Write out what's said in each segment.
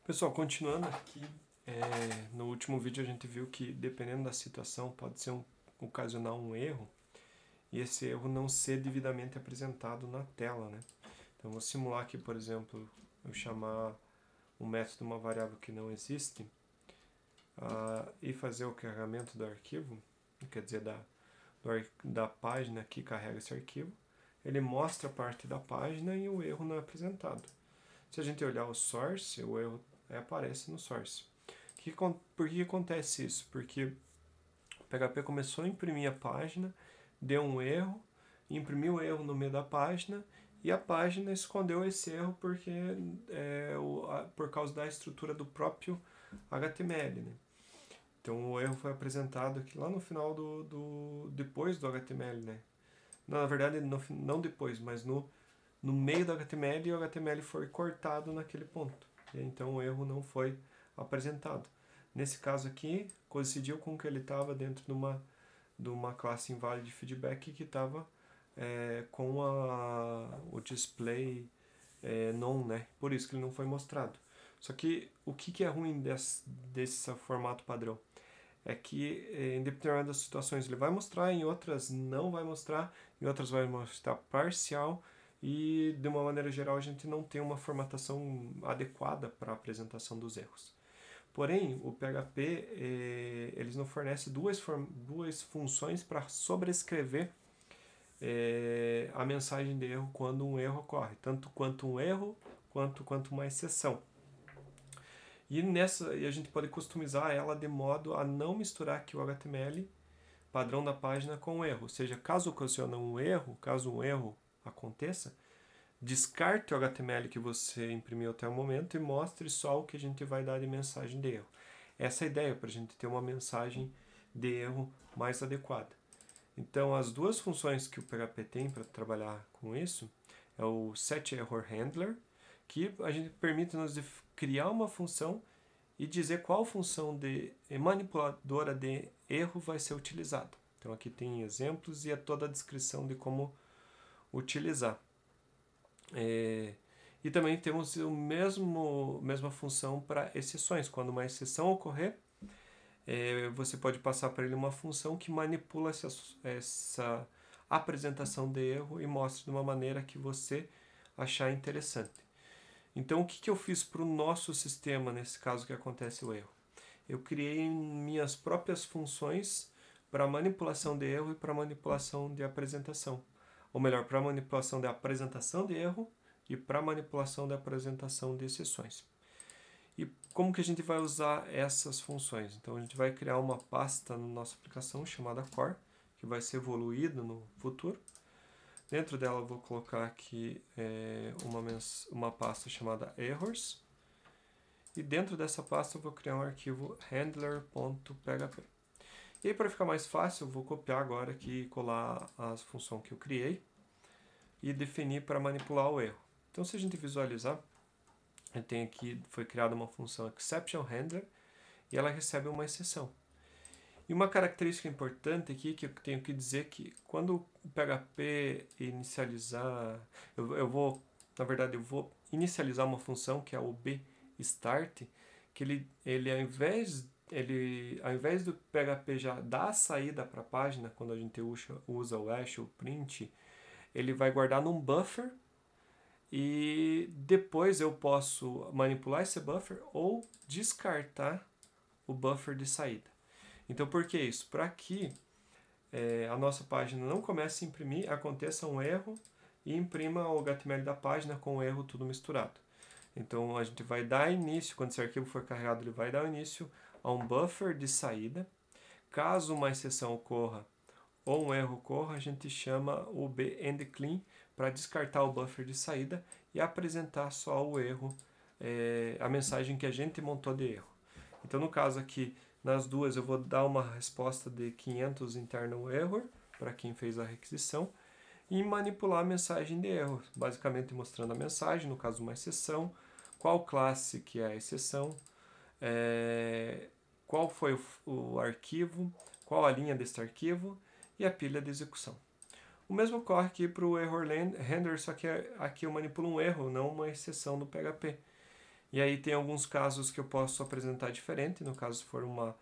Pessoal, continuando aqui, no último vídeo a gente viu que dependendo da situação pode ocasionar um erro e esse erro não ser devidamente apresentado na tela, né? Então vou simular aqui, por exemplo, eu chamar um método de uma variável que não existe e fazer o carregamento do arquivo, quer dizer, da página que carrega esse arquivo. Ele mostra parte da página e o erro não é apresentado. Se a gente olhar o source, o erro aparece no source. Por que acontece isso? Porque o PHP começou a imprimir a página, deu um erro, imprimiu o erro no meio da página e a página escondeu esse erro por causa da estrutura do próprio HTML, né? Então o erro foi apresentado aqui lá no final depois do HTML, né? Não, na verdade, não depois, mas no meio do HTML, e o HTML foi cortado naquele ponto. E então o erro não foi apresentado. Nesse caso aqui, coincidiu com que ele estava dentro de uma classe invalid feedback que estava com o display non, né? Por isso que ele não foi mostrado. Só que o que é ruim desse formato padrão? É que em determinadas situações ele vai mostrar, em outras não vai mostrar, em outras vai mostrar parcial, e de uma maneira geral a gente não tem uma formatação adequada para a apresentação dos erros. Porém, o PHP eles nos fornece duas funções para sobrescrever a mensagem de erro quando um erro ocorre, tanto quanto um erro quanto uma exceção. E a gente pode customizar ela de modo a não misturar aqui o HTML padrão da página com o erro. Ou seja, caso um erro aconteça, descarte o HTML que você imprimiu até o momento e mostre só o que a gente vai dar de mensagem de erro. Essa é a ideia, para a gente ter uma mensagem de erro mais adequada. Então, as duas funções que o PHP tem para trabalhar com isso é o setErrorHandler, que a gente permite-nos criar uma função e dizer qual função de manipuladora de erro vai ser utilizada. Então aqui tem exemplos e toda a descrição de como utilizar. E também temos a mesma função para exceções. Quando uma exceção ocorrer, você pode passar para ele uma função que manipula essa apresentação de erro e mostra de uma maneira que você achar interessante. Então, o que eu fiz para o nosso sistema, nesse caso que acontece o erro? Eu criei minhas próprias funções para manipulação de erro e para manipulação de apresentação. Ou melhor, para manipulação de apresentação de erro e para manipulação de apresentação de exceções. E como que a gente vai usar essas funções? Então, a gente vai criar uma pasta na nossa aplicação chamada core, que vai ser evoluída no futuro. Dentro dela eu vou colocar aqui uma pasta chamada errors. E dentro dessa pasta eu vou criar um arquivo handler.php. E aí, para ficar mais fácil, eu vou copiar agora aqui e colar as funções que eu criei e definir para manipular o erro. Então, se a gente visualizar, foi criada uma função exceptionHandler e ela recebe uma exceção. E uma característica importante aqui que eu tenho que dizer que quando o PHP inicializar, eu vou inicializar uma função que é o bStart, que ele ao invés do PHP já dar a saída para a página, quando a gente usa o hash ou print, ele vai guardar num buffer e depois eu posso manipular esse buffer ou descartar o buffer de saída. Então, por que isso? Para que a nossa página não comece a imprimir, aconteça um erro e imprima o HTML da página com o erro tudo misturado. Então, a gente vai dar início, quando esse arquivo for carregado, ele vai dar início a um buffer de saída. Caso uma exceção ocorra ou um erro ocorra, a gente chama o bEndClean para descartar o buffer de saída e apresentar só o erro, a mensagem que a gente montou de erro. Então, no caso aqui, nas duas, eu vou dar uma resposta de 500 internal error para quem fez a requisição e manipular a mensagem de erro, basicamente mostrando a mensagem, no caso uma exceção, qual classe que é a exceção, qual foi o arquivo, qual a linha deste arquivo e a pilha de execução. O mesmo ocorre aqui para o error handler, só que aqui eu manipulo um erro, não uma exceção do PHP. E aí tem alguns casos que eu posso apresentar diferente, no caso se for um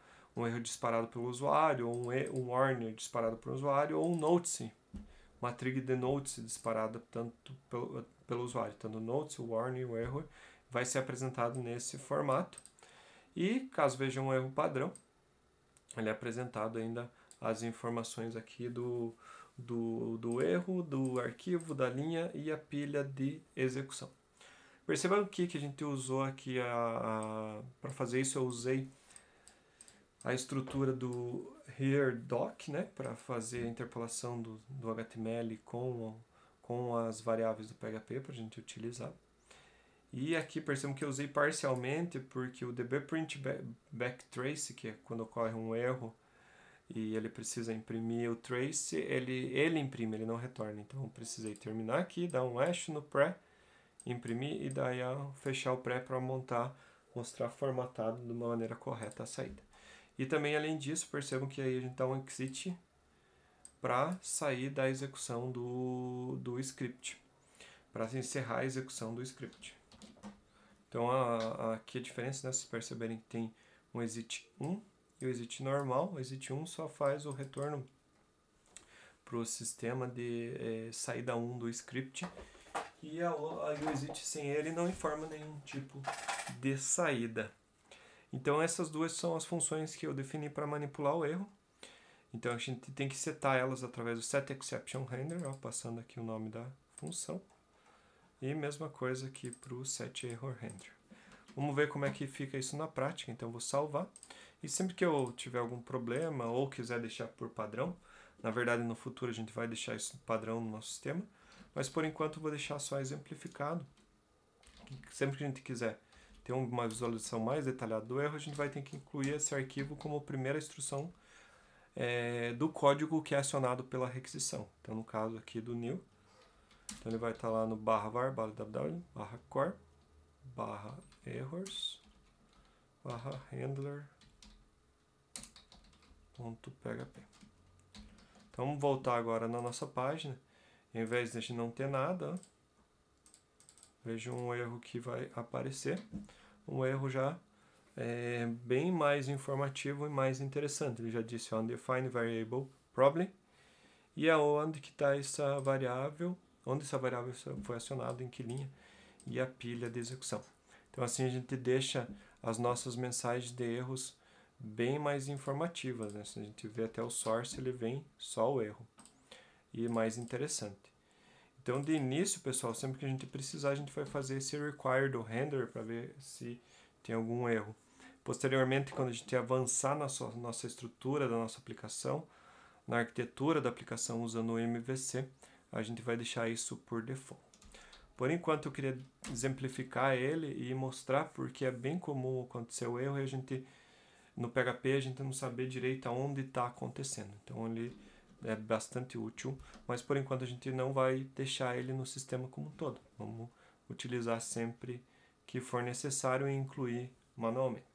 erro disparado pelo usuário, ou um warning disparado pelo usuário, ou um notice, uma trig de notice disparada tanto pelo usuário. Tanto o notice, o warning, o erro vai ser apresentado nesse formato. E caso veja um erro padrão, ele é apresentado ainda as informações aqui do erro, do arquivo, da linha e a pilha de execução. Percebam aqui que a gente usou aqui para fazer isso, eu usei a estrutura do here.doc, né, para fazer a interpolação do HTML com as variáveis do PHP para a gente utilizar. E aqui percebam que eu usei parcialmente porque o dbprint backtrace, que é quando ocorre um erro e ele precisa imprimir o trace, ele imprime, ele não retorna. Então eu precisei terminar aqui, dar um hash no pré, imprimir e daí fechar o pré para mostrar formatado de uma maneira correta a saída. E também além disso, percebam que aí a gente dá um exit para sair da execução do script, para encerrar a execução do script. Então aqui a diferença, né, vocês perceberem que tem um exit 1 e o exit normal. O exit 1 só faz o retorno para o sistema de saída 1 do script, e o exit sem ele não informa nenhum tipo de saída. Então essas duas são as funções que eu defini para manipular o erro. Então a gente tem que setar elas através do setExceptionHandler, passando aqui o nome da função. E mesma coisa aqui para o setErrorHandler. Vamos ver como é que fica isso na prática. Então eu vou salvar. E sempre que eu tiver algum problema ou quiser deixar por padrão, na verdade no futuro a gente vai deixar isso padrão no nosso sistema, mas por enquanto eu vou deixar só exemplificado. Sempre que a gente quiser ter uma visualização mais detalhada do erro, a gente vai ter que incluir esse arquivo como primeira instrução do código que é acionado pela requisição. Então no caso aqui do new, então ele vai estar lá no /var, /ww, /core, /errors, /handler.php. Então vamos voltar agora na nossa página. Em vez de a gente não ter nada, veja um erro que vai aparecer. Um erro já bem mais informativo e mais interessante. Ele já disse undefined variable problem, e é onde que está essa variável, onde essa variável foi acionada, em que linha, e a pilha de execução. Então assim a gente deixa as nossas mensagens de erros bem mais informativas, né? Se a gente vê até o source, ele vem só o erro, e mais interessante. Então de início, pessoal, sempre que a gente precisar, a gente vai fazer esse require do handler para ver se tem algum erro. Posteriormente, quando a gente avançar na nossa estrutura da nossa aplicação, na arquitetura da aplicação usando o MVC, a gente vai deixar isso por default. Por enquanto eu queria exemplificar ele e mostrar porque é bem comum acontecer o erro e a gente, no PHP, a gente não saber direito aonde está acontecendo. Então ele é bastante útil, mas por enquanto a gente não vai deixar ele no sistema como um todo. Vamos utilizar sempre que for necessário e incluir manualmente.